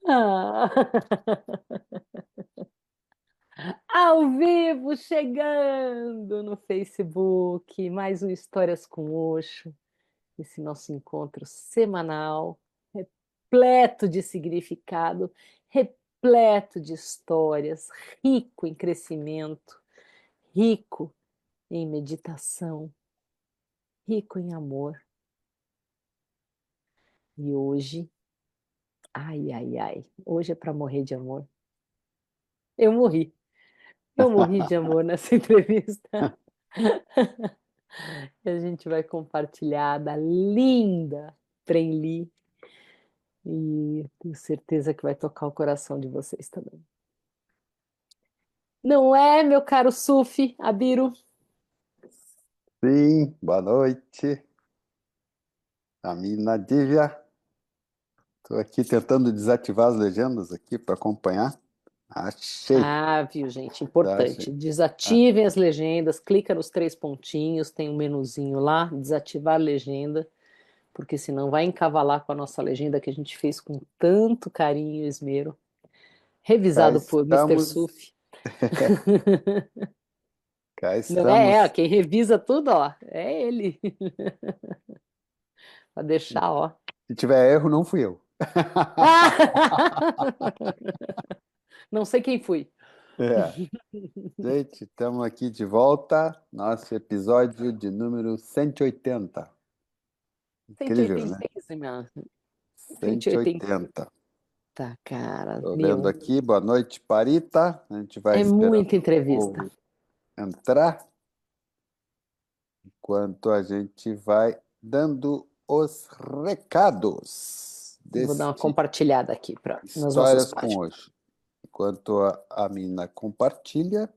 Ah. Ao vivo, chegando no Facebook, mais um Histórias com Osho, esse nosso encontro semanal, repleto de significado, repleto de histórias, rico em crescimento, rico em meditação, rico em amor. E hoje, ai, ai, ai, hoje é para morrer de amor. Eu morri, eu morri de amor nessa entrevista. E a gente vai compartilhar da linda Prem, e tenho certeza que vai tocar o coração de vocês também. Não é, meu caro Sufi, Abiru? Sim, boa noite. A mina Divya. Estou aqui tentando desativar as legendas aqui para acompanhar. Achei, Ah, viu, gente? tá, achei. Importante. Ah, Desativem as legendas, clica nos três pontinhos, tem um menuzinho lá, desativar a legenda, porque senão vai encavalar com a nossa legenda que a gente fez com tanto carinho e esmero. cá Revisado por Mister estamos, Suf. cá Não é, estamos. quem revisa tudo, ó, é ele. Pra deixar, ó. Se tiver erro, não fui eu. Não sei quem fui. É. Gente, estamos aqui de volta. Nosso episódio de número 180. Incrível, né? 180, 180, 180. cara, Estou vendo meu. aqui. Boa noite, Parita. A gente vai É esperando muita o entrevista. povo entrar. Enquanto a gente vai dando os recados Eu vou dar uma deste compartilhada aqui nas nossas Histórias com páginas. hoje. Enquanto a mina compartilha,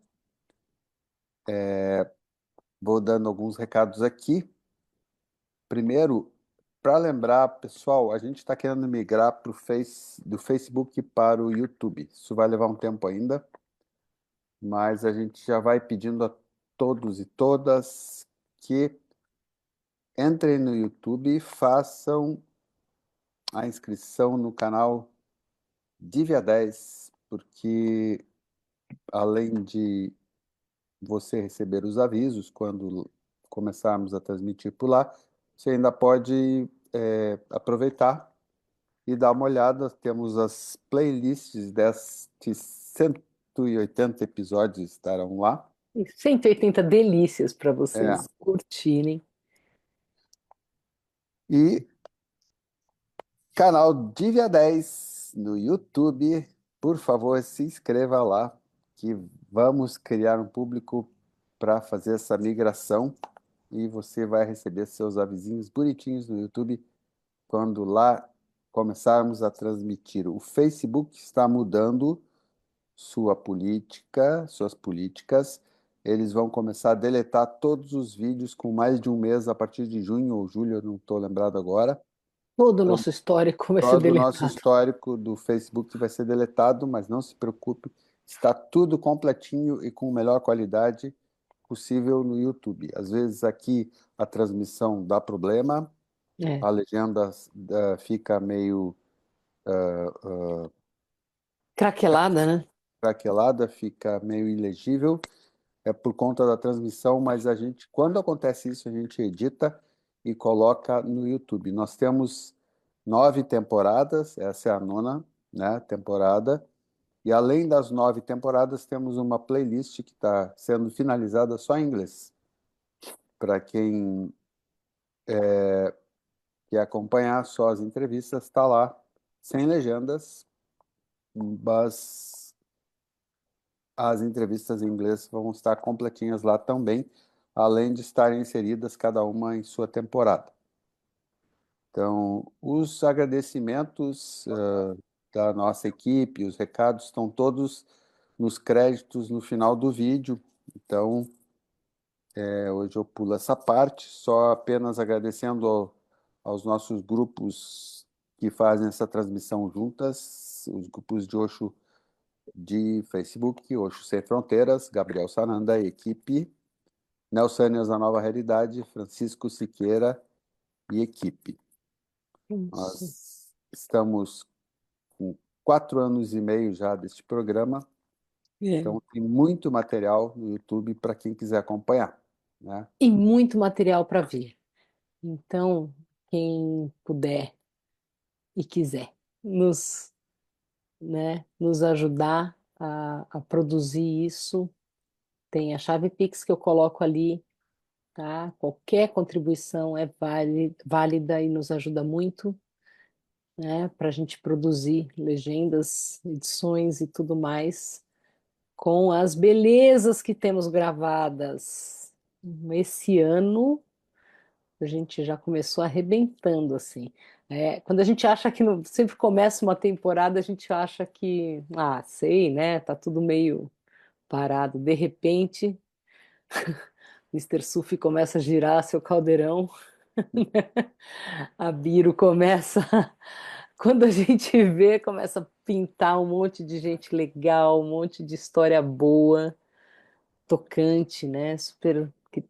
vou dando alguns recados aqui. Primeiro, para lembrar, pessoal, a gente está querendo migrar do Facebook para o YouTube. Isso vai levar um tempo ainda, mas a gente já vai pedindo a todos e todas que entrem no YouTube e façam a inscrição no canal Divya 10, porque além de você receber os avisos quando começarmos a transmitir por lá, você ainda pode aproveitar e dar uma olhada. Temos as playlists destes 180 episódios estarão lá. E 180 delícias para É. vocês curtirem. E canal Divya 10 no YouTube, por favor, se inscreva lá, que vamos criar um público para fazer essa migração e você vai receber seus avisinhos bonitinhos no YouTube quando lá começarmos a transmitir. O Facebook está mudando suas políticas. Eles vão começar a deletar todos os vídeos com mais de um mês a partir de junho ou julho, eu não estou lembrado agora. Todo o Então, nosso histórico vai ser todo o nosso deletado. histórico do Facebook vai ser deletado, mas não se preocupe, está tudo completinho e com melhor qualidade possível no YouTube. Às vezes aqui a transmissão dá problema, É, a legenda fica meio craquelada, né? craquelada, fica meio ilegível, é por conta da transmissão, mas a gente, quando acontece isso, a gente edita e coloca no YouTube. Nós temos 9 temporadas, essa é a nona, né, temporada, e além das 9 temporadas, temos uma playlist que está sendo finalizada só em inglês. Para quem quer acompanhar só as entrevistas, está lá, sem legendas, mas as entrevistas em inglês vão estar completinhas lá também, além de estarem inseridas cada uma em sua temporada. Então, os agradecimentos da nossa equipe, os recados estão todos nos créditos no final do vídeo. Então, hoje eu pulo essa parte, só apenas agradecendo aos nossos grupos que fazem essa transmissão juntas, os grupos de Osho de Facebook, Osho Sem Fronteiras, Gabriel Sananda, equipe, Nelsânias da Nova Realidade, Francisco Siqueira e equipe. Isso. Nós estamos com 4 anos e meio já deste programa, É. então tem muito material no YouTube para quem quiser acompanhar, né? E muito material para ver. Então, quem puder e quiser nos, né, nos ajudar a produzir isso, tem a chave Pix que eu coloco ali, tá? Qualquer contribuição é válida e nos ajuda muito, né, para a gente produzir legendas, edições e tudo mais, com as belezas que temos gravadas. Esse ano a gente já começou arrebentando, assim. Quando a gente acha que sempre começa uma temporada, a gente acha que, sei, né? Tá tudo meio parado. De repente, Mister Sufi começa a girar seu caldeirão, a Biro começa, quando a gente vê, começa a pintar um monte de gente legal, um monte de história boa, tocante, né? Super que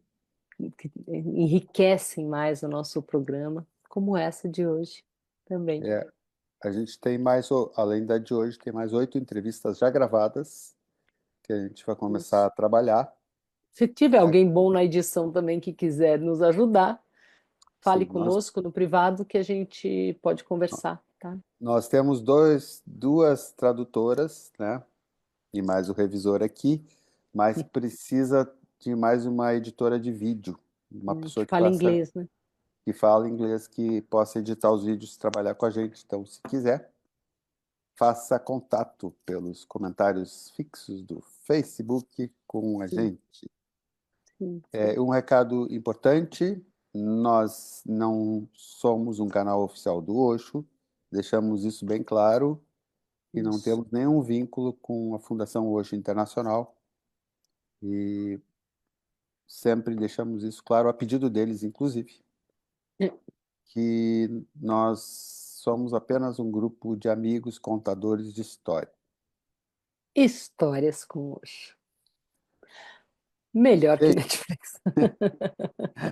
enriquecem mais o nosso programa, como essa de hoje também. É, a gente tem mais, além da de hoje, tem mais 8 entrevistas já gravadas, que a gente vai começar Isso. a trabalhar. Se tiver alguém bom na edição também que quiser nos ajudar, fale Sim, nós, conosco no privado que a gente pode conversar, tá? nós temos duas tradutoras, né? E mais o revisor aqui, mas precisa de mais uma editora de vídeo, uma Que pessoa fala inglês, né? que fala inglês, que possa editar os vídeos, trabalhar com a gente. Então, se quiser, faça contato pelos comentários fixos do Facebook com a Sim, gente. sim, Um recado importante: nós não somos um canal oficial do Osho, deixamos isso bem claro, e não isso. temos nenhum vínculo com a Fundação Osho Internacional, e sempre deixamos isso claro, a pedido deles, inclusive, É, que nós somos apenas um grupo de amigos contadores de história. Histórias com Osho. Melhor que Gente, Netflix.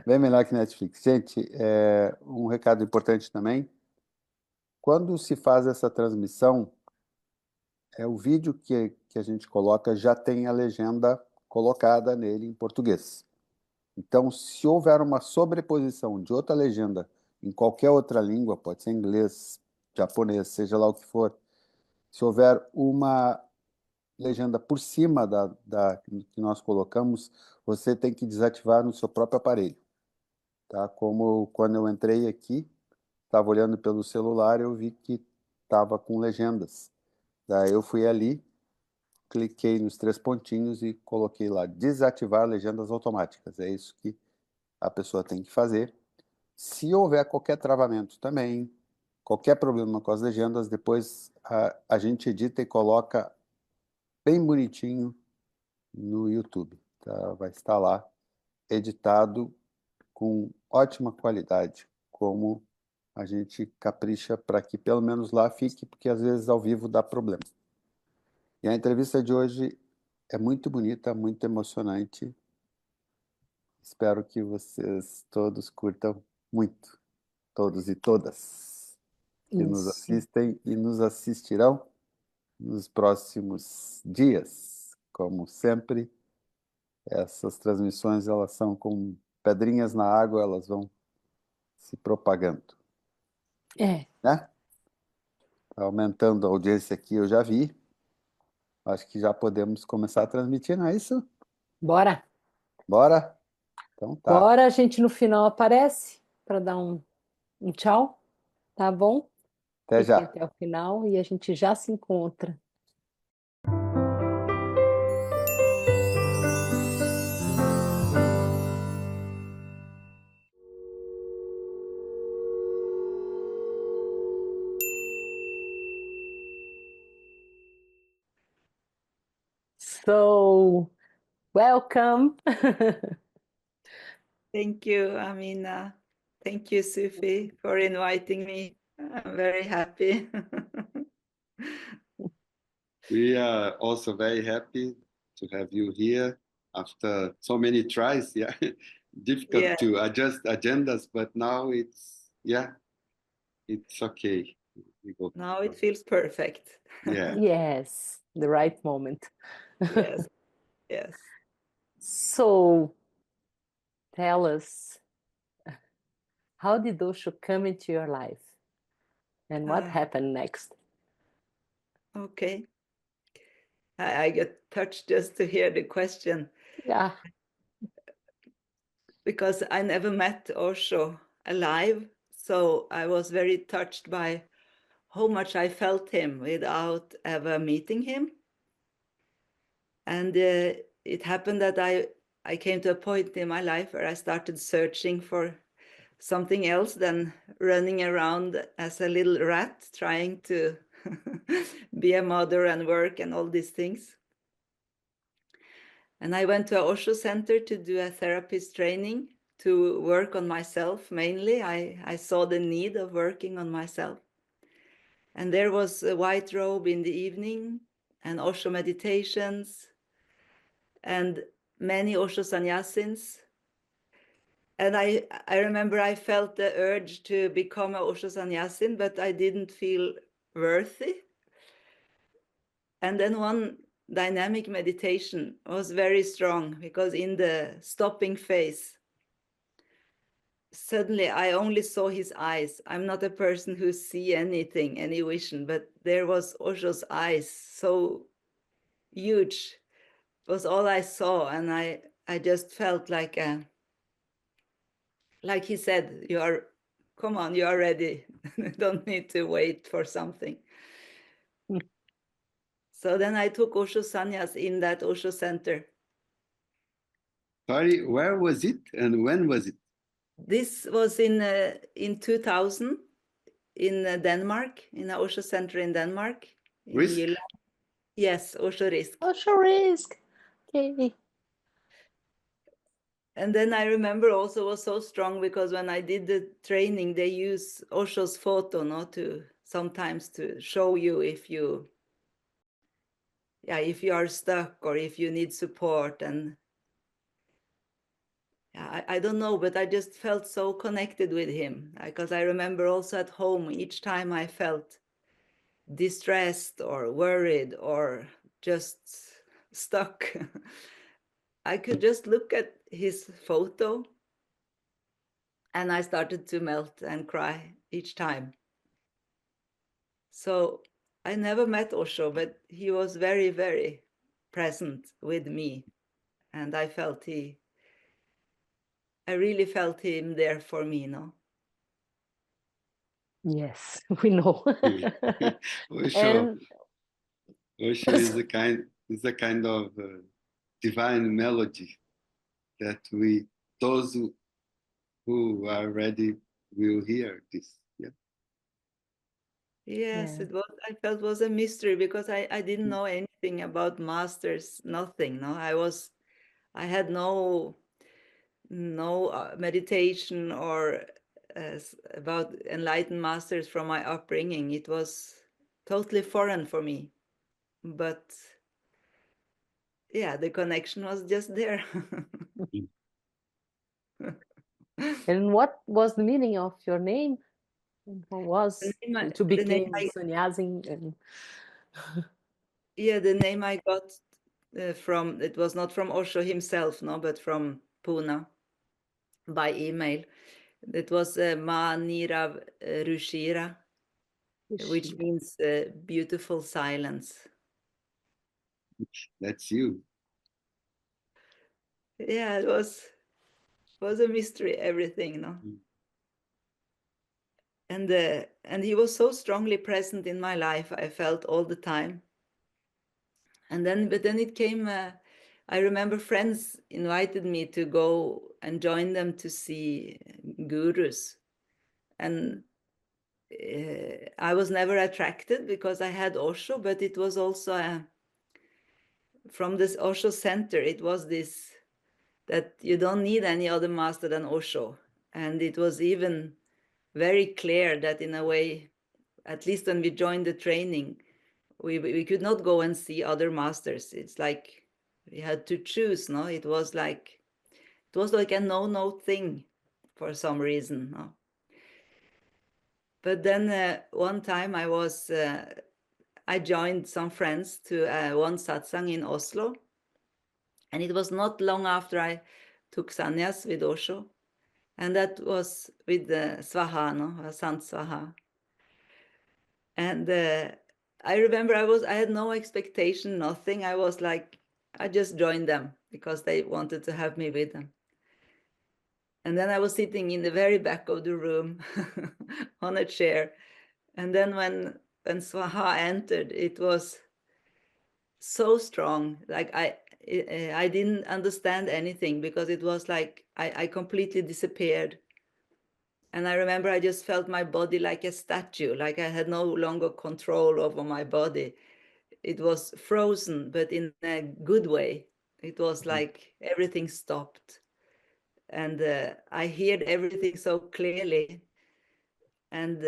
bem melhor que Netflix. Gente, um recado importante também: quando se faz essa transmissão, o vídeo que a gente coloca já tem a legenda colocada nele em português. Então, se houver uma sobreposição de outra legenda em qualquer outra língua, pode ser inglês, japonês, seja lá o que for, se houver uma legenda por cima da que nós colocamos, você tem que desativar no seu próprio aparelho, tá? Como quando eu entrei aqui, estava olhando pelo celular, eu vi que estava com legendas. Daí eu fui ali, cliquei nos 3 pontinhos e coloquei lá desativar legendas automáticas. É isso que a pessoa tem que fazer. Se houver qualquer travamento também, qualquer problema com as legendas, depois a gente edita e coloca bem bonitinho no YouTube. Tá? Vai estar lá editado com ótima qualidade, como a gente capricha para que pelo menos lá fique, porque às vezes ao vivo dá problema. E a entrevista de hoje é muito bonita, muito emocionante. Espero que vocês todos curtam muito, todos e todas que nos Isso. assistem e nos assistirão nos próximos dias. Como sempre, essas transmissões elas são como pedrinhas na água, elas vão se propagando, É, né? Tá aumentando a audiência aqui, eu já vi. Acho que já podemos começar a transmitir, não é isso? bora. Bora? Então tá. Bora, a gente no final aparece para dar um tchau, tá bom? Até Fiquem já. até o final e a gente já se encontra. So, welcome. Thank you, Amina. Thank you, Sufi, for inviting me. I'm very happy. We are also very happy to have you here after so many tries. Yeah, Yeah, difficult to adjust agendas, but now it's okay. Now it feels perfect. Yeah. Yes, the right moment. Yes, yes. So tell us, how did Osho come into your life? And what happened next? Okay. I get touched just to hear the question, Yeah. because I never met Osho alive. So I was very touched by how much I felt him without ever meeting him. And it happened that I came to a point in my life where I started searching for something else than running around as a little rat trying to be a mother and work and all these things. And I went to a Osho center to do a therapist training to work on myself mainly. I saw the need of working on myself. And there was a white robe in the evening and Osho meditations and many Osho sannyasins. And I remember I felt the urge to become a Osho sannyasin, but I didn't feel worthy. And then one dynamic meditation was very strong, because in the stopping phase, suddenly I only saw his eyes. I'm not a person who see anything, any vision, but there was Osho's eyes, so huge. It was all I saw, and I just felt like he said, come on, you are ready. Don't need to wait for something. So then I took Osho sannyas in that Osho center. Sorry, where was it and when was it? This was in 2000 in Denmark, in an Osho center in Denmark. In Risk? Jylland. Yes, Osho Risk. Osho risk. Okay. And then I remember also was so strong, because when I did the training, they use Osho's photo, to sometimes to show you if you are stuck or if you need support. And I don't know, but I just felt so connected with him, because I remember also at home, each time I felt distressed or worried or just stuck, I could just look at his photo and I started to melt and cry each time. So I never met Osho, but he was very, very present with me. And I really felt him there for me, Yes, we know. Osho, And Osho is a kind of divine melody that those who are ready will hear this. Yeah. Yes, yeah. I felt was a mystery, because I didn't know anything about masters, nothing. I had no meditation or about enlightened masters from my upbringing. It was totally foreign for me. But yeah, the connection was just there. And what was the meaning of your name? And what was to The name become sannyasi? And the name I got from, it was not from Osho himself, but from Pune by email. It was Manirav Rushira, which means beautiful silence. That's you. Yeah, it was a mystery, everything, And he was so strongly present in my life, I felt all the time. But then it came, I remember friends invited me to go and join them to see gurus. And I was never attracted, because I had Osho, but it was also from this Osho center, it was this, that you don't need any other master than Osho. And it was even very clear that, in a way, at least when we joined the training, we could not go and see other masters. It's like we had to choose, It was like a no thing for some reason, But then one time I joined some friends to one satsang in Oslo. And it was not long after I took sannyas with Osho. And that was with Svaha, no? Sant Svaha. And I remember I had no expectation, nothing. I was like, I just joined them because they wanted to have me with them. And then I was sitting in the very back of the room on a chair. And then when Svaha entered, it was so strong. Like I didn't understand anything because it was like I completely disappeared. And I remember I just felt my body like a statue, like I had no longer control over my body. It was frozen, but in a good way. It was like everything stopped. And I heard everything so clearly. And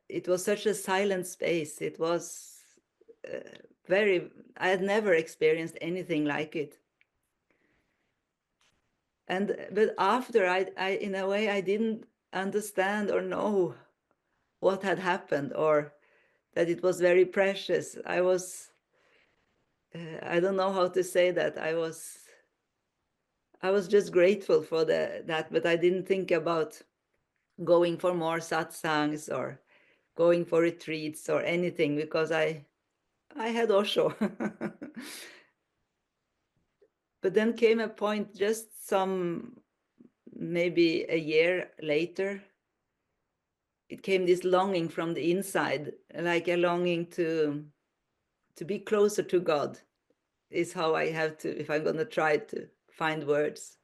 it was such a silent space. It was I had never experienced anything like it. But after I in a way, I didn't understand or know what had happened, or that it was very precious. I don't know how to say that. I was just grateful for that, but I didn't think about going for more satsangs or going for retreats or anything, because I had Osho. But then came a point, just maybe a year later, it came this longing from the inside, like a longing to be closer to God, is how I have to, if I'm going to try to find words.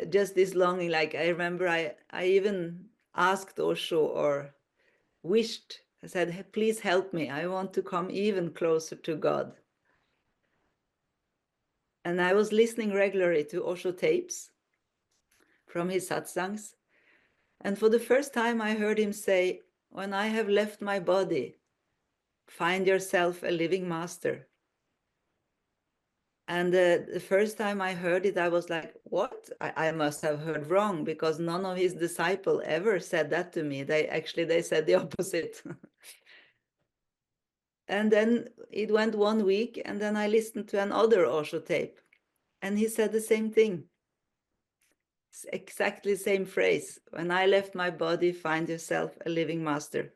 Just this longing, like I remember I even asked Osho, or wished, I said, "Hey, please help me. I want to come even closer to God." And I was listening regularly to Osho tapes from his satsangs. And for the first time, I heard him say, "When I have left my body, find yourself a living master." And the first time I heard it, I was like, what? I must have heard wrong, because none of his disciples ever said that to me. They said the opposite. And then it went 1 week, and then I listened to another Osho tape, and he said the same thing. It's exactly the same phrase. "When I left my body, find yourself a living master."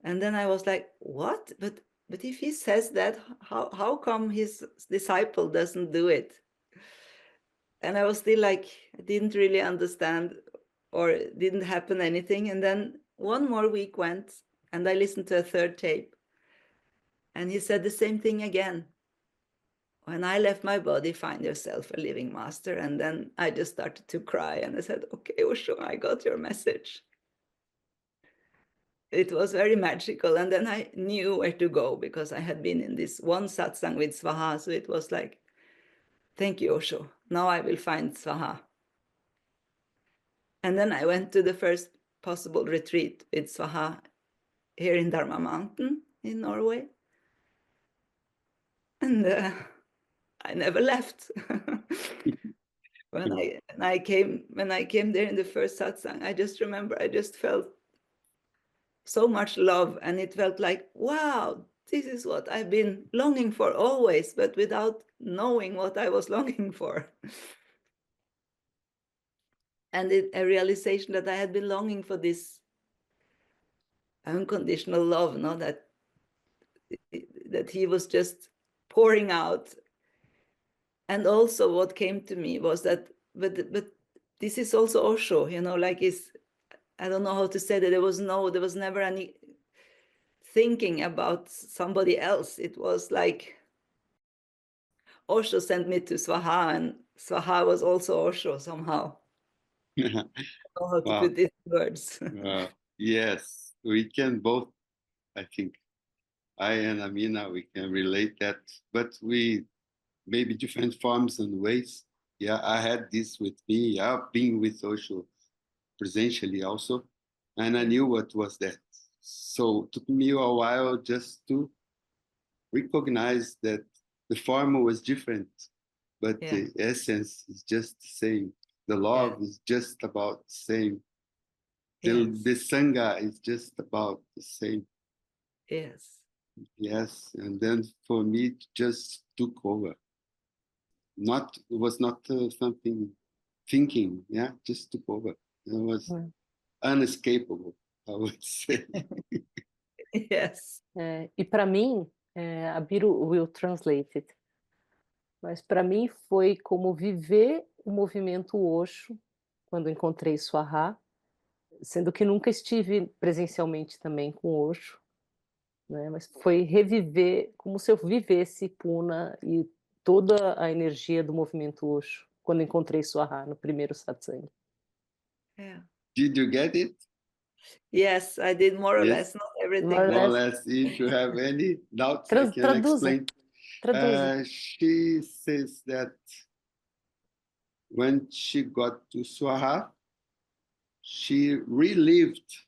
And then I was like, what? But if he says that, how come his disciple doesn't do it? And I was still like, I didn't really understand, or didn't happen anything. And then 1 more week went, and I listened to a third tape, and he said the same thing again. "When I left my body, find yourself a living master." And then I just started to cry, and I said, "Okay, Osho, I got your message." It was very magical. And then I knew where to go, because I had been in this one satsang with Svaha. So it was like, thank you, Osho. Now I will find Svaha. And then I went to the first possible retreat with Svaha here in Dharma Mountain in Norway. And I never left. When I came there in the first satsang, I just remember I just felt so much love, and it felt like, wow, this is what I've been longing for always, but without knowing what I was longing for. And a realization that I had been longing for this unconditional love, no, that he was just pouring out. And also what came to me was that, but this is also Osho, like I don't know how to say that. There was never any thinking about somebody else. It was like Osho sent me to Svaha, and Svaha was also Osho somehow. I don't know how to put it in words. Yes, we can both, I think, I and Amina, we can relate that, but we maybe different forms and ways. Yeah, I had this with me. I've been with Osho presentially also, and I knew what was that. So it took me a while just to recognize that the form was different, but the essence is just the same. The love is just about the same. The Sangha is just about the same. Yes. Yes, and then for me, it just took over. It was not something thinking, yeah, just took over. It was unescapable, I would say. Yes. E para mim, a Biro will translate it, mas para mim foi como viver o movimento Osho quando encontrei Swaha, sendo que nunca estive presencialmente também com Osho, né? Mas foi reviver, como se eu vivesse Puna e toda a energia do movimento Osho quando encontrei Swaha no primeiro satsang. Yeah. Did you get it? Yes, I did more or Yes. less, not everything. More or More or less. less, if you have any doubts, I can Traduza. explain. Traduza. She says that when she got to Swaha, she relived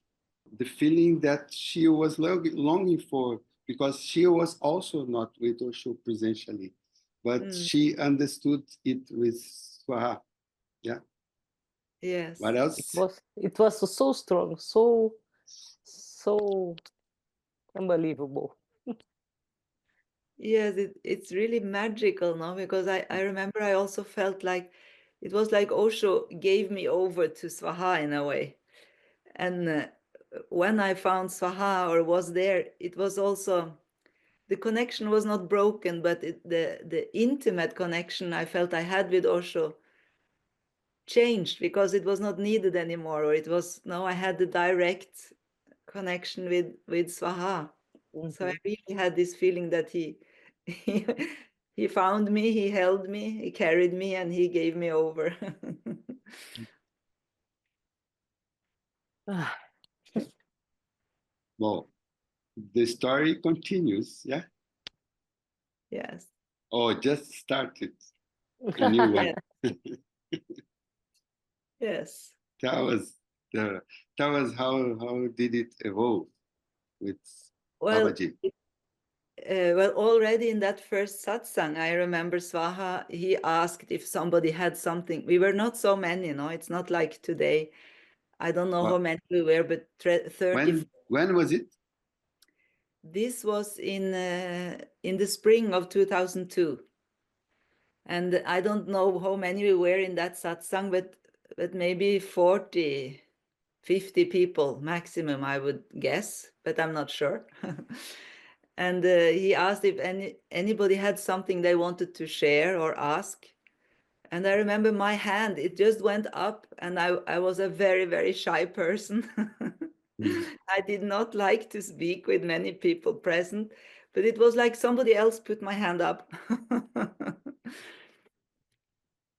the feeling that she was longing for, because she was also not with Osho presentially, but she understood it with Swaha. Yeah. Yes. What else? It was so strong, so unbelievable. Yes, it's really magical, no? Because I remember I also felt like it was like Osho gave me over to Swaha in a way. And when I found Swaha or was there, it was also, the connection was not broken, but the intimate connection I felt I had with Osho changed because it was not needed anymore, or it was, no, I had the direct connection with Swaha. So I really had this feeling that he found me, he held me, he carried me, and he gave me over. Well, the story continues, yeah? Yes. Oh, just started a new one. Yes. That was how did it evolve with Babaji? Well, already in that first satsang, I remember Swaha, he asked if somebody had something. We were not so many, no? It's not like today. I don't know how many we were, but 30. When was it? This was in the spring of 2002. And I don't know how many we were in that satsang, but maybe 40, 50 people maximum, I would guess, but I'm not sure. And he asked if anybody had something they wanted to share or ask. And I remember my hand, it just went up, and I was a very, very shy person. I did not like to speak with many people present, but it was like somebody else put my hand up.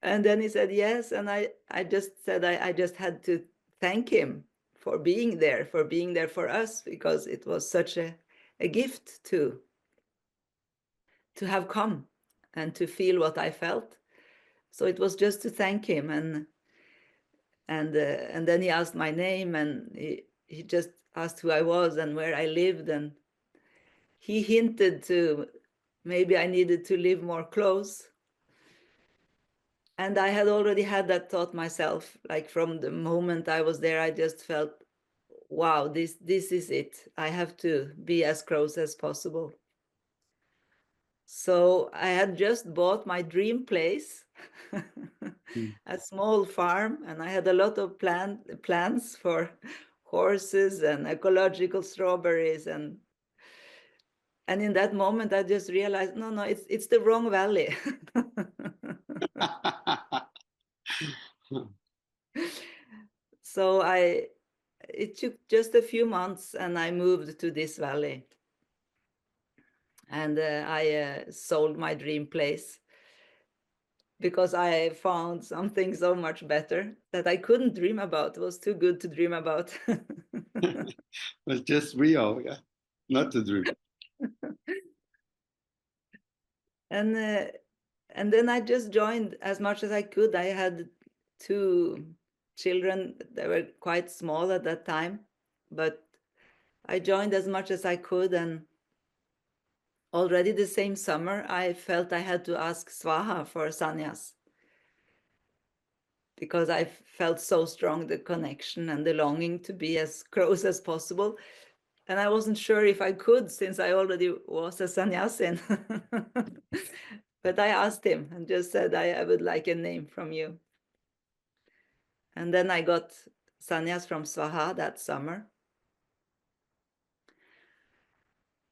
And then he said yes, and I just said I just had to thank him for being there for us, because it was such a gift to have come and to feel what I felt. So it was just to thank him, and then he asked my name, and he just asked who I was and where I lived, and he hinted to maybe I needed to live more close. And I had already had that thought myself, like from the moment I was there, I just felt, wow, this is it. I have to be as close as possible. So I had just bought my dream place, a small farm, and I had a lot of plans for horses and ecological strawberries, and in that moment I just realized, no, it's the wrong valley. So it took just a few months, and I moved to this valley, and I sold my dream place because I found something so much better that I couldn't dream about. It was too good to dream about. It was just real, yeah, not a dream. And then I just joined as much as I could. I had 2 children that were quite small at that time, but I joined as much as I could, and already the same summer, I felt I had to ask Swaha for sannyas. because I felt so strong the connection and the longing to be as close as possible. And I wasn't sure if I could, since I already was a sannyasin. But I asked him and just said, I would like a name from you. And then I got sannyas from Swaha that summer.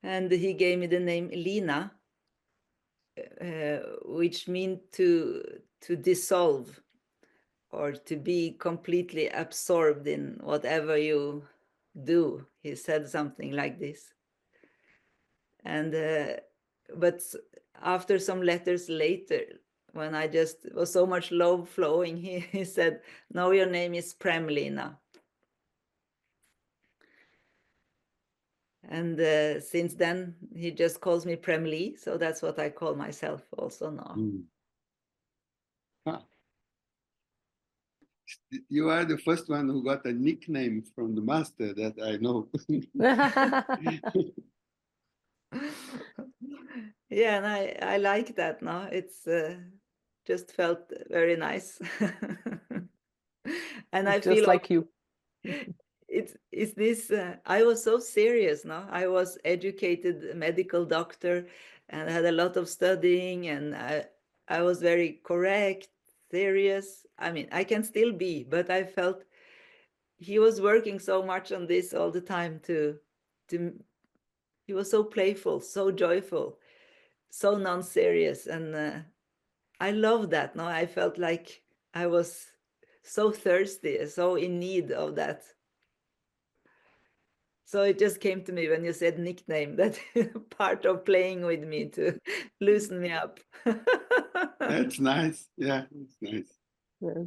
And he gave me the name Lina, which means to dissolve, or to be completely absorbed in whatever you do. He said something like this. And but after some letters later, when I just was so much love flowing, he said, "No, your name is Prem, Lina." And since then, he just calls me Prem Lee, so that's what I call myself also now. Huh. You are the first one who got a nickname from the master that I know. Yeah, and I like that now. It's just felt very nice. And I Just feel like you. it's this I was so serious now. I was educated medical doctor and had a lot of studying, and I was very correct, serious. I mean, I can still be, but I felt he was working so much on this all the time to he was so playful, so joyful, so non-serious, and I love that. No, I felt like I was so thirsty, so in need of that. So it just came to me when you said nickname, that part of playing with me to loosen me up. That's nice. Yeah, it's nice. Yeah.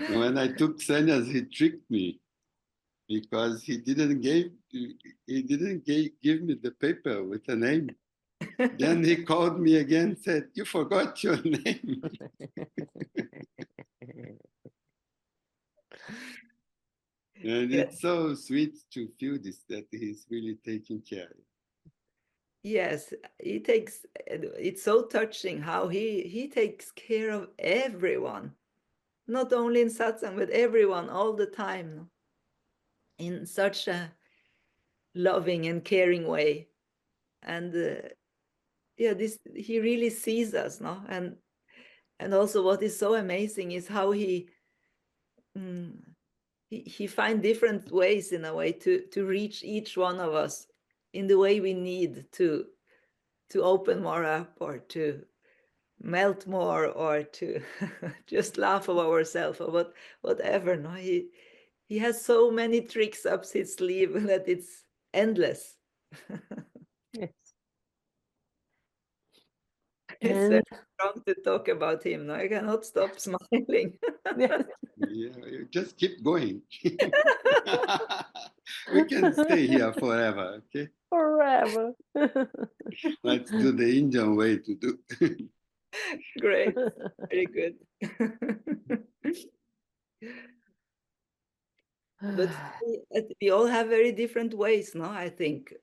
When I took sannyas, he tricked me because he didn't give me the paper with the name. Then he called me again, said, "You forgot your name." And Yes. it's so sweet to feel this, that he's really taking care. Yes, he takes, it's so touching how he takes care of everyone, not only in satsang, but everyone all the time, in such a loving and caring way. And yeah, this, he really sees us, no? And also what is so amazing is how he finds different ways, in a way, to reach each one of us in the way we need to open more up, or to melt more, or to just laugh of ourselves, or whatever. No, he has so many tricks up his sleeve that it's endless. Yes. It's And strong to talk about him. No, I cannot stop smiling. yes. Yeah, you just keep going. We can stay here forever, okay? Forever. Let's do the Indian way to do. Great, very good. But we all have very different ways, no? I think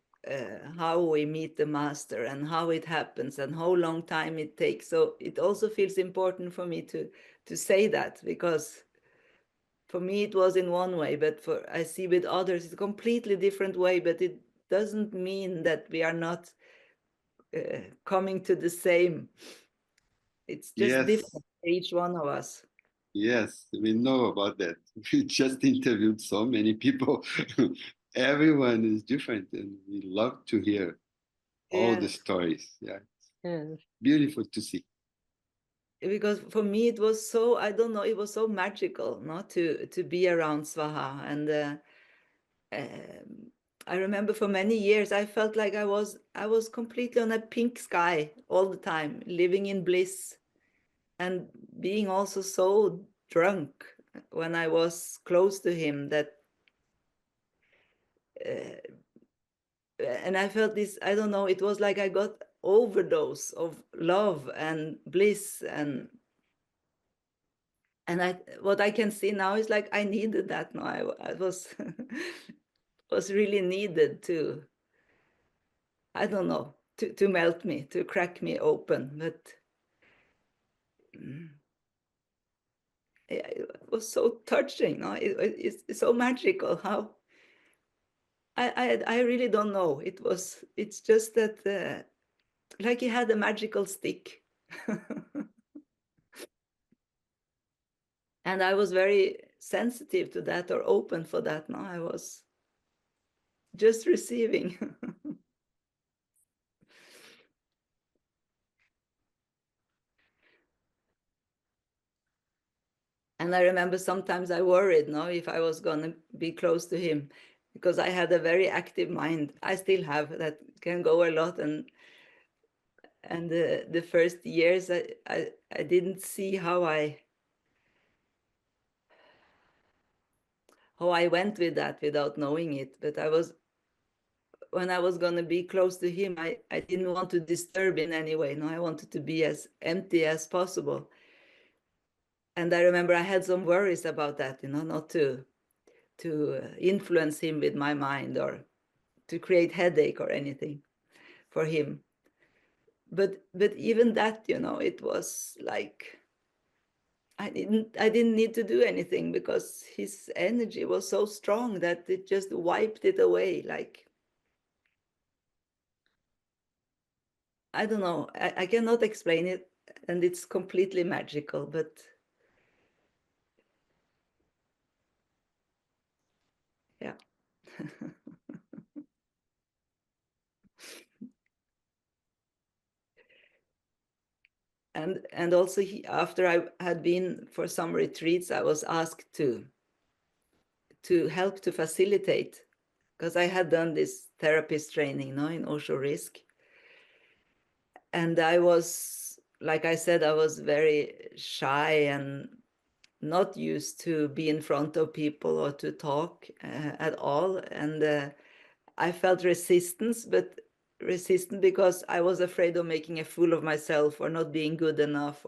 how we meet the master, and how it happens, and how long time it takes. So it also feels important for me to say that, because for me it was in one way, but I see with others it's a completely different way. But it doesn't mean that we are not coming to the same. It's just Yes, different for each one of us. yes, we know about that. We just interviewed so many people. Everyone is different, and we love to hear all the Yes. stories. Yeah, Yes. beautiful to see. Because for me it was so, I don't know, it was so magical, no, to be around Swaha. And I remember for many years I felt like I was completely on a pink sky all the time, living in bliss, and being also so drunk when I was close to him, that and I felt this, I don't know, it was like I got overdose of love and bliss, and what I can see now is like I needed that now. I was was really needed to, I don't know, to melt me, to crack me open. But it was so touching. No, it's so magical. How I really don't know. It's just that like he had a magical stick. And I was very sensitive to that, or open for that. No, I was just receiving. And I remember sometimes I worried, no, if I was going to be close to him, because I had a very active mind. I still have, that can go a lot. And the first years, I didn't see how I went with that without knowing it. But when I was going to be close to him, I didn't want to disturb in any way. No, I wanted to be as empty as possible. And I remember I had some worries about that, not to influence him with my mind, or to create headache or anything for him. But even that, it was like I didn't need to do anything, because his energy was so strong that it just wiped it away. Like, I don't know, I cannot explain it, and it's completely magical, but yeah. And also after I had been for some retreats, I was asked to help to facilitate, because I had done this therapist training, in Osho Risk. And I was, like I said, I was very shy and not used to be in front of people or to talk at all. And I felt resistance, but resistant because I was afraid of making a fool of myself, or not being good enough.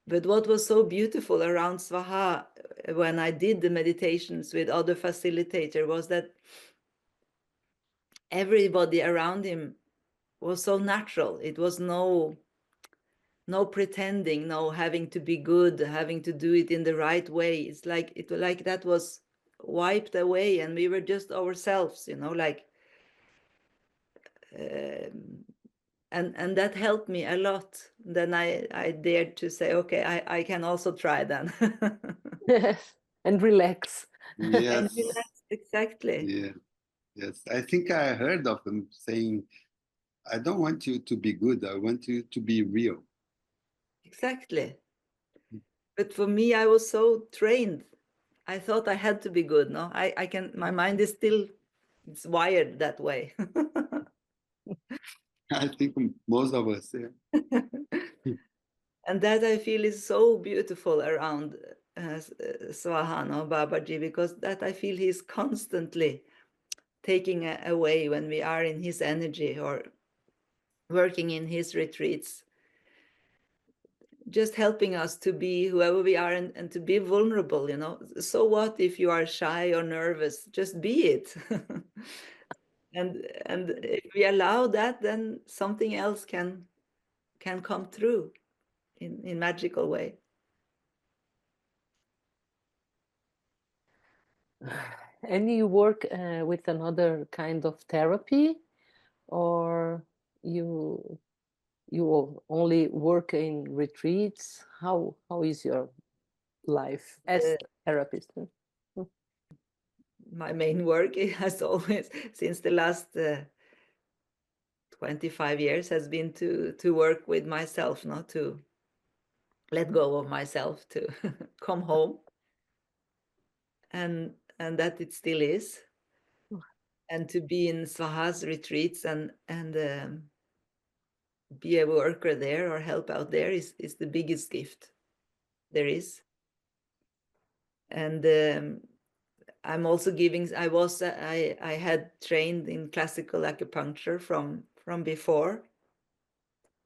But what was so beautiful around Svaha, when I did the meditations with other facilitators, was that everybody around him was so natural. It was no pretending, no having to be good, having to do it in the right way. It's like that was wiped away, and we were just ourselves, like. And that helped me a lot. Then I dared to say, okay, I can also try then. Yes, and relax. Yes. And relax, exactly. Yeah. Yes. I think I heard of them saying, I don't want you to be good. I want you to be real. Exactly. But for me, I was so trained. I thought I had to be good. No, I can. My mind is still, it's wired that way. I think most of us, yeah. And that I feel is so beautiful around Swahano Babaji, because that I feel he's constantly taking away when we are in his energy or working in his retreats, just helping us to be whoever we are, and to be vulnerable. So what if you are shy or nervous? Just be it. and if we allow that, then something else can come through in magical way. And you work with another kind of therapy, or you only work in retreats? How is your life as therapist? My main work has always, since the last 25 years, has been to work with myself, not to let go of myself, to come home, and that it still is, and to be in Svaha's retreats and be a worker there or help out there is the biggest gift there is. And I'm also giving. I had trained in classical acupuncture from before,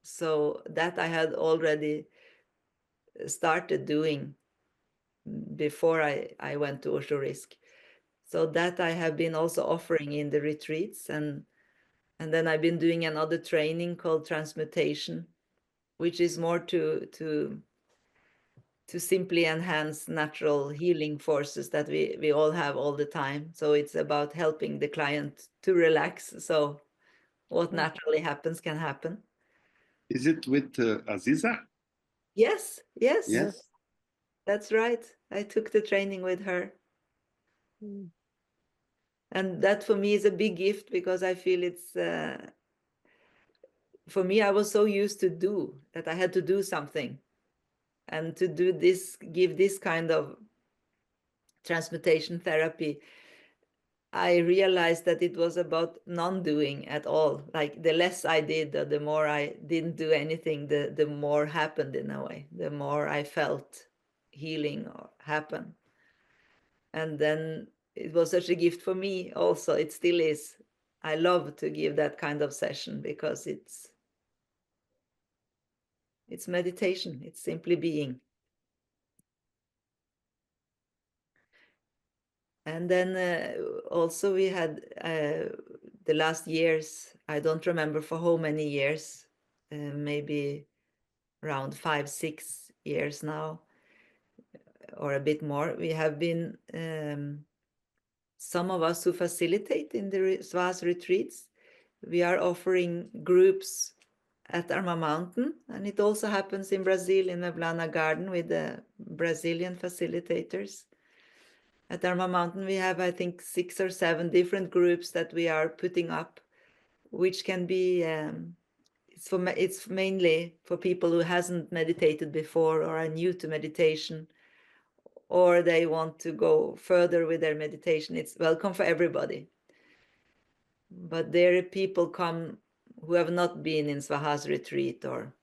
so that I had already started doing before I went to Osho Risk. So that I have been also offering in the retreats, and then I've been doing another training called transmutation, which is more to to simply enhance natural healing forces that we all have all the time. So it's about helping the client to relax. So what naturally happens can happen. Is it with Aziza? Yes, yes, Yes. that's right. I took the training with her. And that for me is a big gift, because I feel it's, for me, I was so used to do that I had to do something. And to do this, give this kind of transmutation therapy, I realized that it was about non-doing at all. Like the less I did, the more I didn't do anything, the more happened in a way, the more I felt healing or happen. And then it was such a gift for me also. It still is. I love to give that kind of session because it's meditation. It's simply being. And then also we had the last years, I don't remember for how many years, maybe around 5, 6 years now, or a bit more. We have been, some of us who facilitate in the Svahas retreats, we are offering groups at Arma Mountain, and it also happens in Brazil in Meblana Garden with the Brazilian facilitators. At Arma Mountain, we have, I think, 6 or 7 different groups that we are putting up, which can be, it's mainly for people who hasn't meditated before or are new to meditation, or they want to go further with their meditation. It's welcome for everybody. But there people come who have not been in Svahas retreat or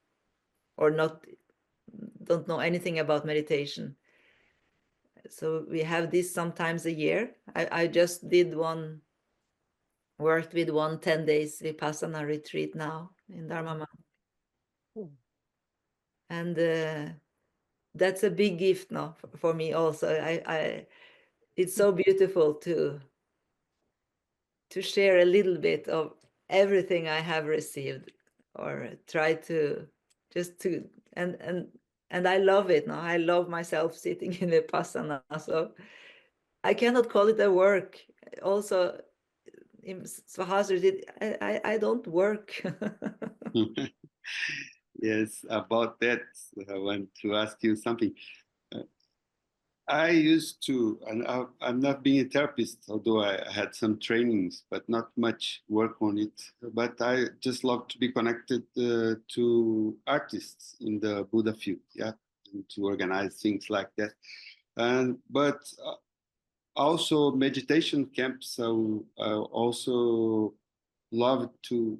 don't know anything about meditation. So we have this sometimes a year. I just did worked with 10 days Vipassana retreat now in Dharma. And that's a big gift now for me also. It's so beautiful to share a little bit of everything I have received, or try to just to, and I love it now. I love myself sitting in Vipassana. So I cannot call it a work. Also, in Svahas, I don't work. Yes, about that, I want to ask you something. I used to, and I'm not being a therapist, although I had some trainings, but not much work on it. But I just love to be connected to artists in the Buddha field, yeah, and to organize things like that. But also meditation camps. So I also love to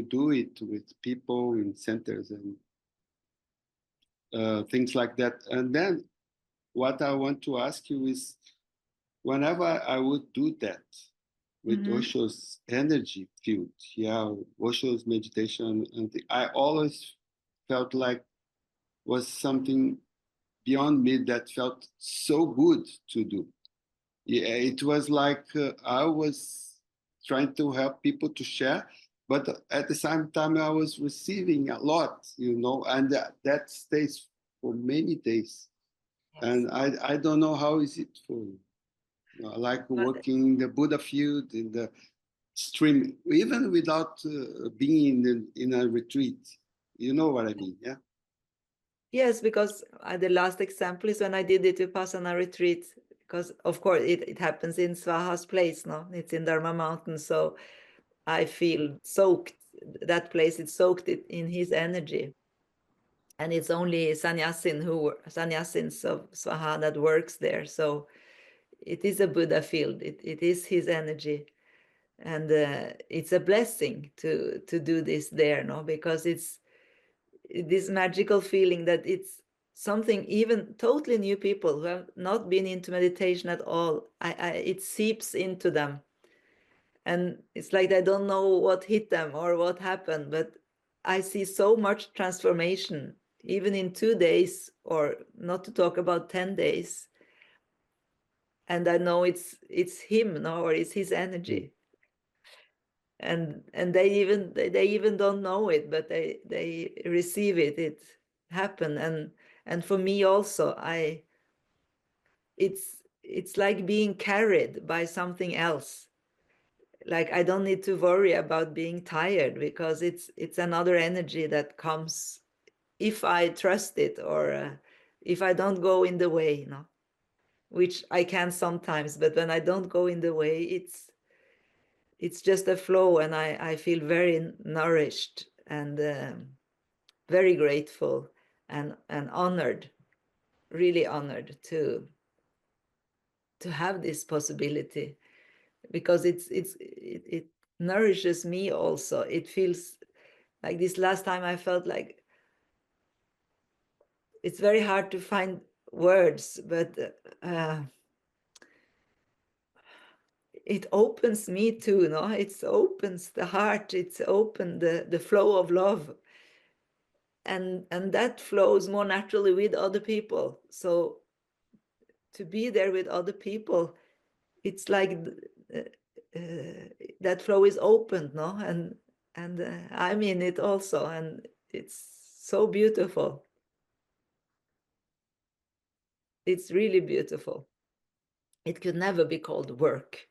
do it with people in centers and things like that. And then what I want to ask you is, whenever I would do that with Osho's energy field, yeah, Osho's meditation, and I always felt like was something beyond me that felt so good to do. Yeah, it was like I was trying to help people to share, but at the same time I was receiving a lot, and that stays for many days. Yes. And I don't know how is it for you. Like working in the Buddha field, in the stream, even without being in a retreat. You know what I mean, yeah? Yes, because the last example is when I did it Vipassana retreat, because of course it happens in Svaha's place, no? It's in Dharma Mountain, so I feel soaked. That place, it's soaked in his energy. And it's only sannyasins of Svaha that works there. So it is a Buddha field. It is his energy. And it's a blessing to do this there, no? Because it's this magical feeling that it's something even totally new people who have not been into meditation at all, it seeps into them. And it's like they don't know what hit them or what happened, but I see so much transformation, even in 2 days, or not to talk about 10 days. And I know it's him, no, or it's his energy. And they even don't know it, but they receive it. It happened, And for me also, it's like being carried by something else. Like I don't need to worry about being tired, because it's another energy that comes if I trust it, or if I don't go in the way, you know, which I can sometimes. But when I don't go in the way, it's just a flow, and I feel very nourished and very grateful and honored, really honored to have this possibility, because it nourishes me also. It feels like this last time I felt like it's very hard to find words, but it opens me too, no? It opens the heart, it's open the flow of love. And that flows more naturally with other people. So to be there with other people, it's like that flow is opened, no? And I'm in it also, and it's so beautiful. It's really beautiful. It could never be called work.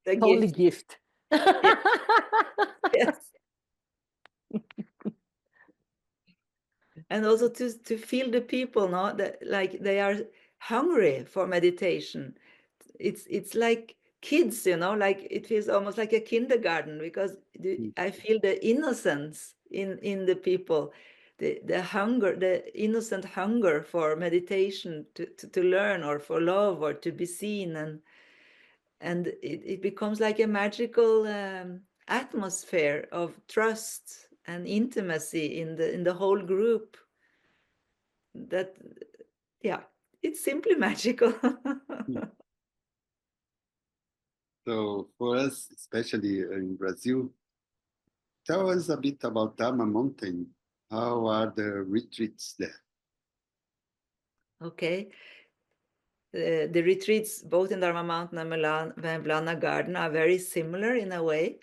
The Holy gift. gift. Yes. And also to feel the people, no, that like they are hungry for meditation. It's like kids, you know, like it feels almost like a kindergarten, because I feel the innocence in the people, the hunger, the innocent hunger for meditation, to learn, or for love, or to be seen. And it becomes like a magical atmosphere of trust and intimacy in the whole group. That, yeah, it's simply magical. So for us, especially in Brazil, tell us a bit about Dharma Mountain. How are the retreats there? Okay. The retreats both in Dharma Mountain and Vemblana Garden are very similar in a way.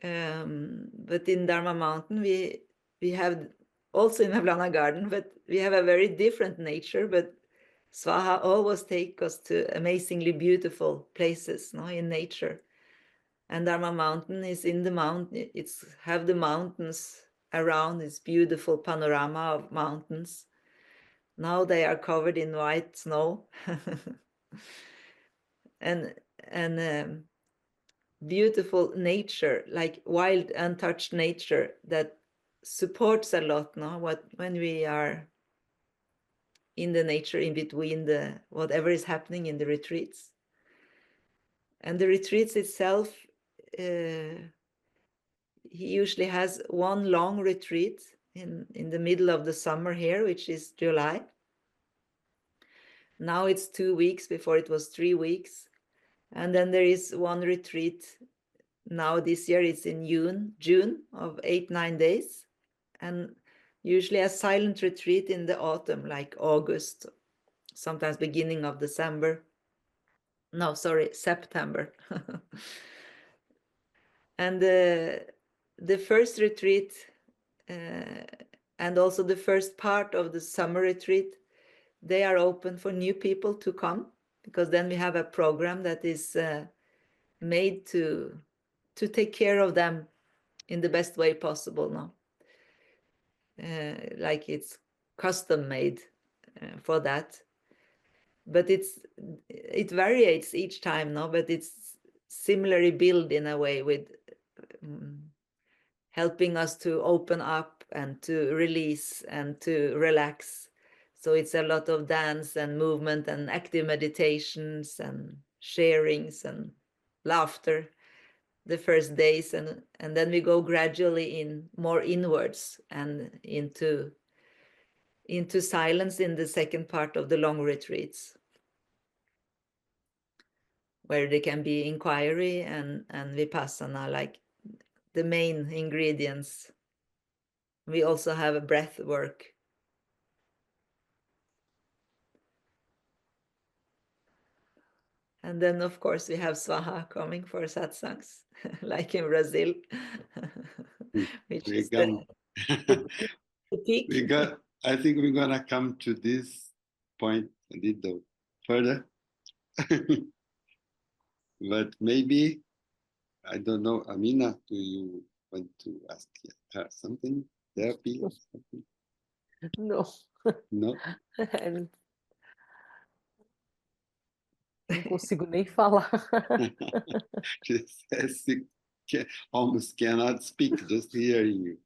But in Dharma Mountain, we have also in Vemblana Garden, but we have a very different nature. But Svaha always takes us to amazingly beautiful places, no, in nature. And Dharma Mountain is in the mountain. It's have the mountains around. This beautiful panorama of mountains. Now they are covered in white snow. and beautiful nature, like wild, untouched nature that supports a lot, no? When we are in the nature, in between the whatever is happening in the retreats. And the retreats itself, he usually has one long retreat in the middle of the summer here, which is July. Now it's 2 weeks, before it was 3 weeks. And then there is one retreat. Now this year it's in June of 8-9 days. And usually a silent retreat in the autumn, like August, sometimes beginning of December. No, sorry, September. And the first retreat and also the first part of the summer retreat, they are open for new people to come, because then we have a program that is made to take care of them in the best way possible, no? Like it's custom made for that. But it varies each time, no? But it's similarly built in a way, with helping us to open up and to release and to relax. So it's a lot of dance and movement and active meditations and sharings and laughter the first days, and then we go gradually in more inwards and into silence in the second part of the long retreats, where there can be inquiry and vipassana, like the main ingredients. We also have a breath work. And then, of course, we have Swaha coming for satsangs, like in Brazil, which is the peak. I think we're gonna come to this point a little further. But maybe, I don't know, Amina, do you want to ask her something? Therapy or something? No. No? Não consigo nem falar. She says she almost cannot speak, just hearing you.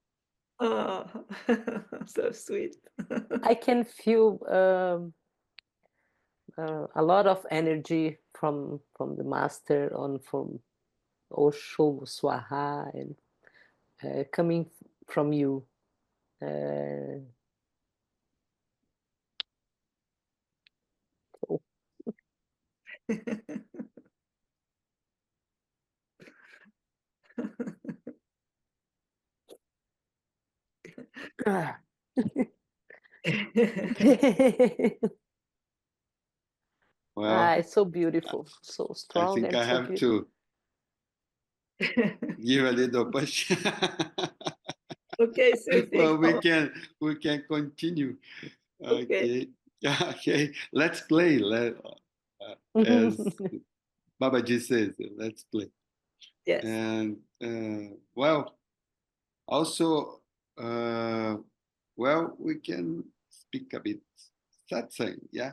Oh, so sweet. I can feel a lot of energy from the master, from Osho, Swaha, and coming from you. Well, it's so beautiful, so strong. I think and I so have beautiful. to give a little push. Okay, so well, we can continue. Okay. Okay. Let's play. As Babaji says, let's play. Yes. And well, also, well, we can speak a bit satsang. Yeah.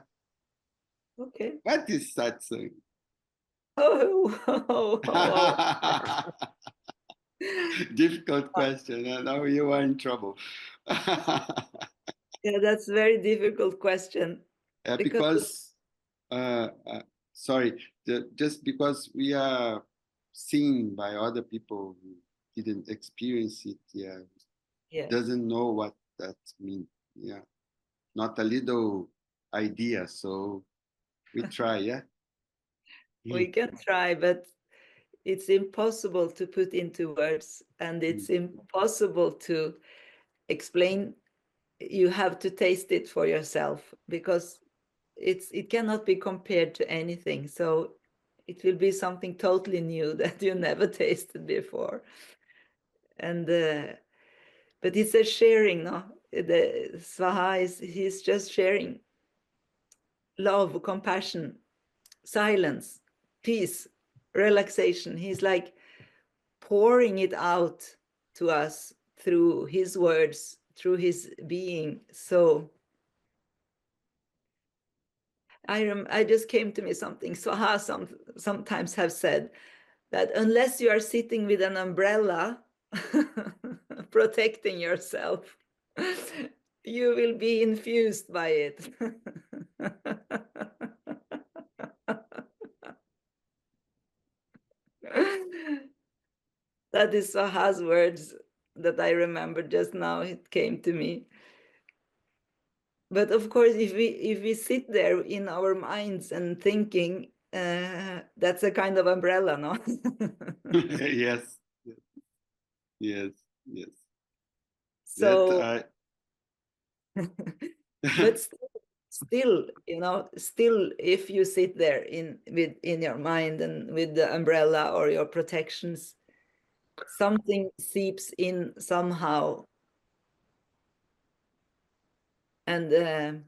Okay. What is satsang? Oh. Difficult question. Now you are in trouble. Yeah, that's a very difficult question. Because sorry, just because we are seen by other people who didn't experience it, doesn't know what that means. Yeah, not a little idea. So we try. Yeah, we can try, but it's impossible to put into words, and it's impossible to explain. You have to taste it for yourself, because it cannot be compared to anything. So it will be something totally new that you never tasted before. And but it's a sharing, no? The Swaha he's just sharing love, compassion, silence, peace, relaxation. He's like pouring it out to us through his words, through his being. So I just came to me something Swaha sometimes have said, that unless you are sitting with an umbrella protecting yourself, you will be infused by it. That is Swaha's words that I remember just now. It came to me. But of course, if we sit there in our minds and thinking, that's a kind of umbrella, no? yes. So, but still, still, if you sit there in your mind and with the umbrella or your protections, something seeps in somehow. And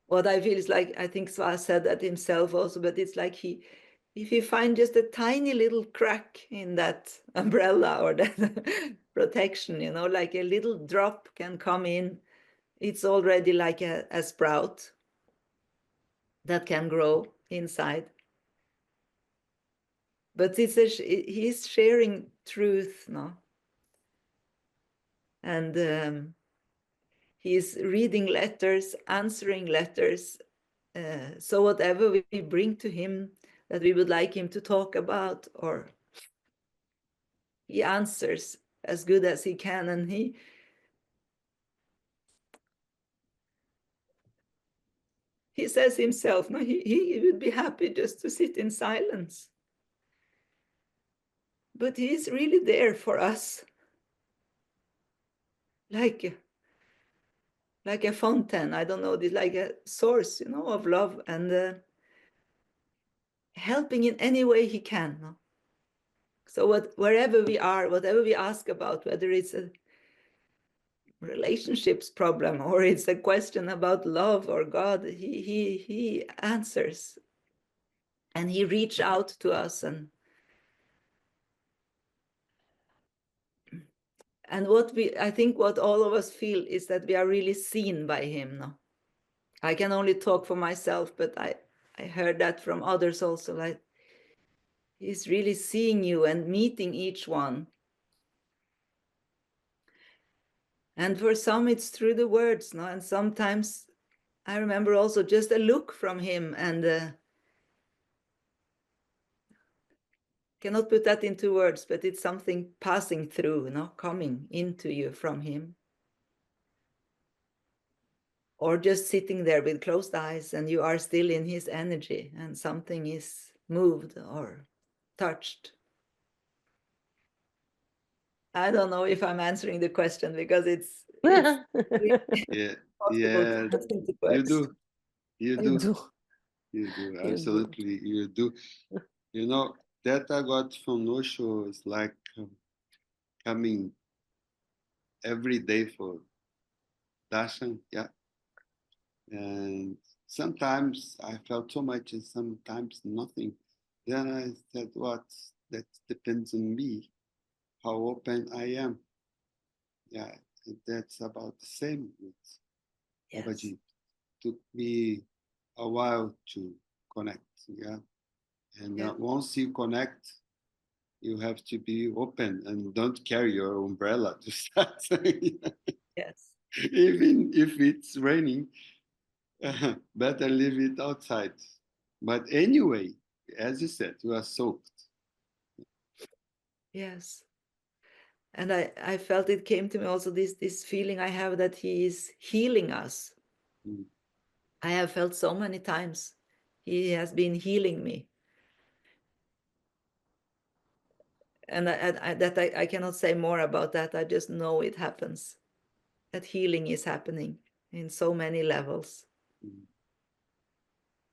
what I feel is like, I think Swaha said that himself also, but it's like if you find just a tiny little crack in that umbrella or that protection, like a little drop can come in, it's already like a sprout that can grow inside. But he's sharing truth, no? And he's reading letters, answering letters. So whatever we bring to him that we would like him to talk about, or he answers as good as he can. And he says himself, no, he would be happy just to sit in silence. But he's really there for us, like a fountain. I don't know, this like a source, of love. And helping in any way he can. No? So wherever we are, whatever we ask about, whether it's a relationships problem or it's a question about love or God, he answers, and he reached out to us, and I think what all of us feel is that we are really seen by him. No, I can only talk for myself, but I heard that from others also, like he's really seeing you and meeting each one. And for some it's through the words, no, and sometimes I remember also just a look from him, and cannot put that into words, but it's something passing through, no, coming into you from him. Or just sitting there with closed eyes and you are still in his energy and something is moved or touched. I don't know if I'm answering the question, because it's really Yeah, possible to yeah, put into you words. do, you You do, do. you do, You do. absolutely, you do. You know, that I got from Osho is like coming every day for darshan, yeah. And sometimes I felt so much and sometimes nothing. Then I said, what? That depends on me, how open I am. Yeah, that's about the same with Yes. Babaji. Took me a while to connect, yeah. And Yeah. once you connect, you have to be open and don't carry your umbrella to start. Yes. Even if it's raining, better leave it outside. But anyway, as you said, you are soaked. Yes. And I felt it came to me also, this feeling I have that he is healing us. Mm. I have felt so many times he has been healing me. And I cannot say more about that. I just know it happens. That healing is happening in so many levels. Mm.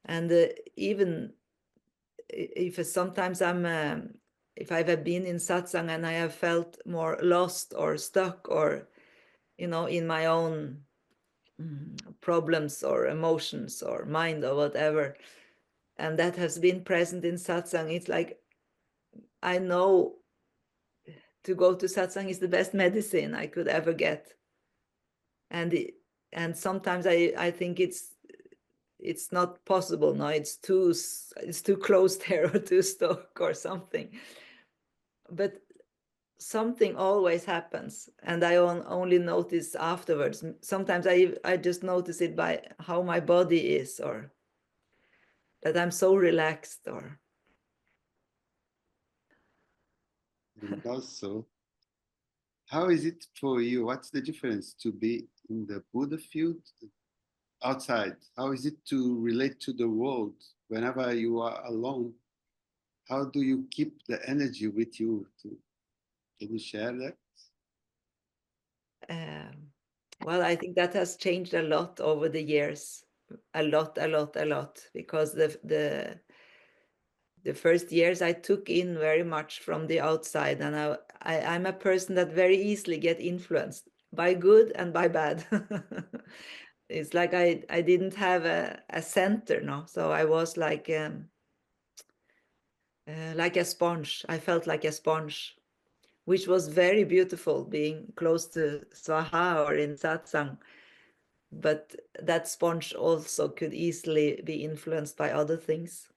And even if sometimes if I have been in satsang and I have felt more lost or stuck or, in my own problems or emotions or mind or whatever, and that has been present in satsang, it's like I know to go to satsang is the best medicine I could ever get. And sometimes I think it's not possible. No, it's too close there or too stuck or something. But something always happens, and I only notice afterwards. Sometimes I just notice it by how my body is, or that I'm so relaxed, or And also, how is it for you? What's the difference to be in the Buddha field outside? How is it to relate to the world whenever you are alone? How do you keep the energy with you? Can you share that? well, I think that has changed a lot over the years, a lot, because the first years I took in very much from the outside, and I'm a person that very easily get influenced by good and by bad. It's like I didn't have a center, no, so I was like a sponge. I felt like a sponge, which was very beautiful, being close to Swaha or in satsang. But that sponge also could easily be influenced by other things.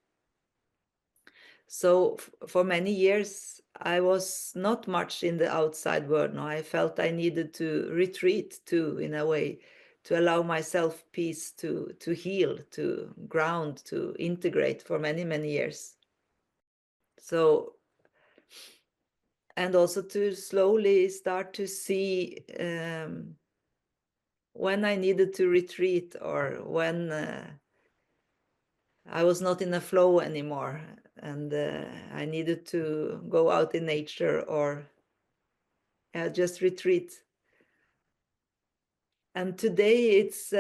So for many years, I was not much in the outside world. No, I felt I needed to retreat too, in a way, to allow myself peace, to heal, to ground, to integrate for many, many years. So, and also to slowly start to see when I needed to retreat, or when I was not in a flow anymore, and I needed to go out in nature, or just retreat. And today it's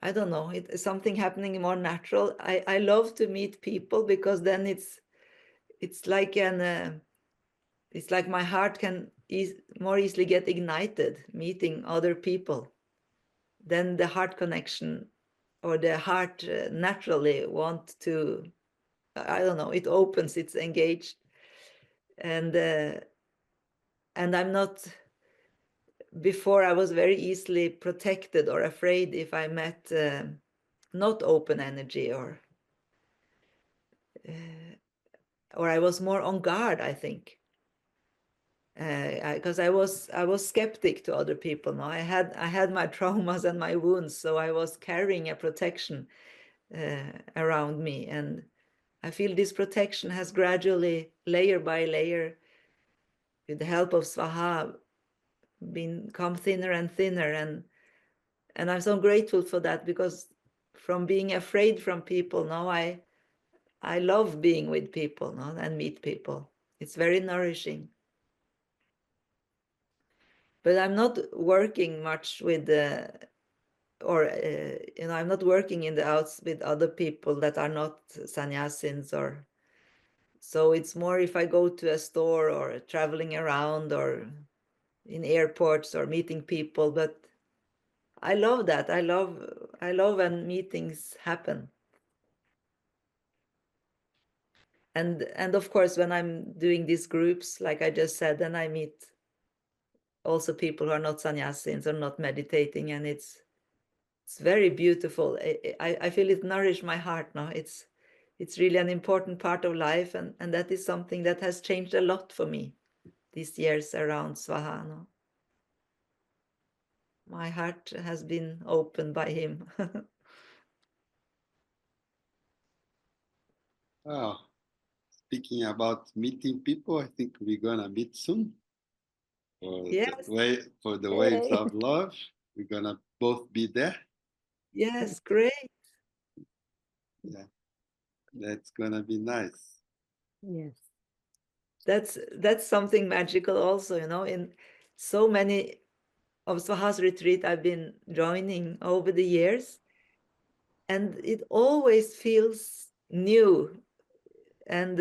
I don't know, it's something happening more natural. I love to meet people, because then it's like it's like my heart can more easily get ignited meeting other people. Then the heart connection, or the heart naturally want to, I don't know, it opens, it's engaged. And I'm not, before I was very easily protected or afraid if I met not open energy, or I was more on guard, I think, because I was skeptic to other people. No, I had my traumas and my wounds, so I was carrying a protection around me, and I feel this protection has gradually, layer by layer, with the help of Swaha, become thinner and thinner, and I'm so grateful for that, because from being afraid from people, now I love being with people, no, and meet people. It's very nourishing. But I'm not working much with I'm not working in the outs with other people that are not sannyasins, or so it's more if I go to a store or traveling around or in airports or meeting people. But I love that. I love when meetings happen. And of course, when I'm doing these groups, like I just said, then I meet also people who are not sannyasins or not meditating, and it's very beautiful. I feel it nourishes my heart now. It's really an important part of life, and that is something that has changed a lot for me these years around Swaha. No? My heart has been opened by him. Oh, speaking about meeting people, I think we're gonna meet soon Yes, for the waves Yay. of love. We're gonna both be there. yes, great. Yeah, that's gonna be nice. Yes. That's something magical also, in so many of Swaha's retreat I've been joining over the years, and it always feels new, and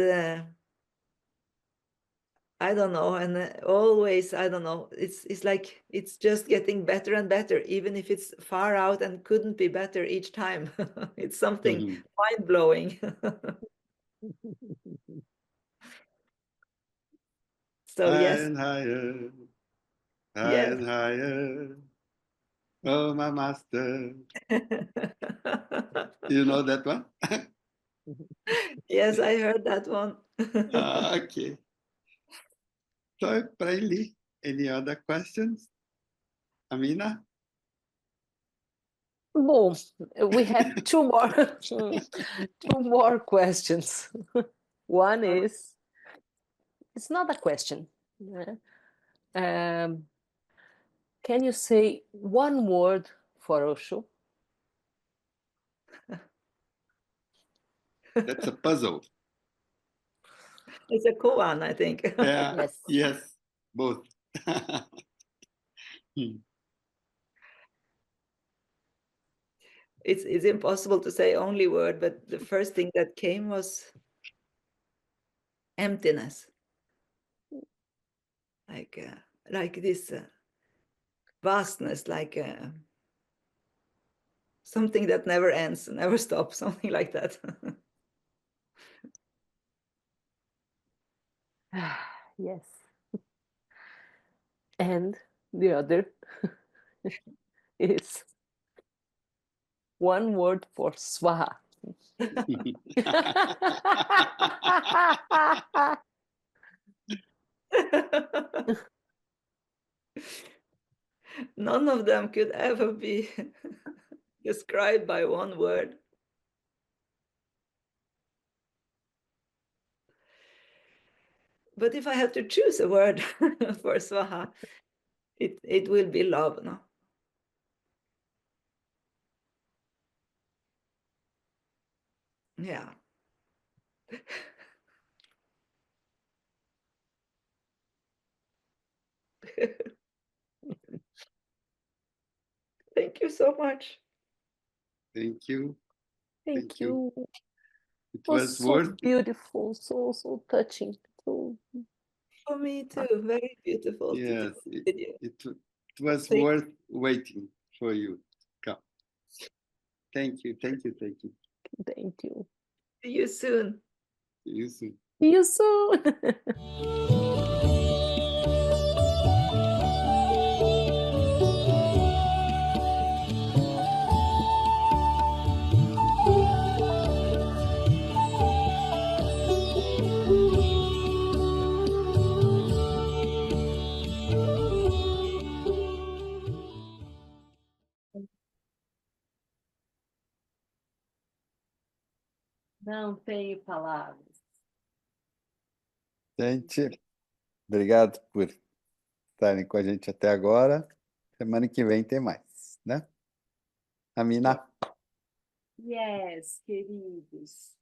I don't know, and always, I don't know, it's like it's just getting better and better, even if it's far out and couldn't be better each time. It's something mind-blowing. So Higher yes, and higher, higher yes. and higher. Oh, my master. You know that one? Yes, I heard that one. Okay. So, Prem, any other questions? Amina? Boom. We have two more two more questions. One is, it's not a question. Um, can you say one word for Osho? That's a puzzle. It's a koan, I think. Yeah, Yes. yes, both. It's impossible to say only word, but the first thing that came was emptiness, like this vastness, like something that never ends, never stops, something like that. Yes. And the other is one word for Swaha. None of them could ever be described by one word. But if I have to choose a word for Swaha, it will be love, no? Yeah. Thank you so much. Thank you. Thank you. It Was was so worth. beautiful, so touching. So For me too, very beautiful. Yes, To do with you. it was Thank worth waiting for you to come. Thank you. thank you. See you soon. See you soon. See you soon. Não tenho palavras. Gente, obrigado por estarem com a gente até agora. Semana que vem tem mais, né? Amina. Yes, queridos.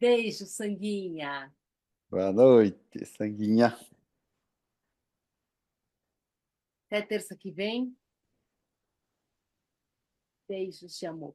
Beijo, Sanguinha. Boa noite, Sanguinha. Até terça que vem. Beijos de amor.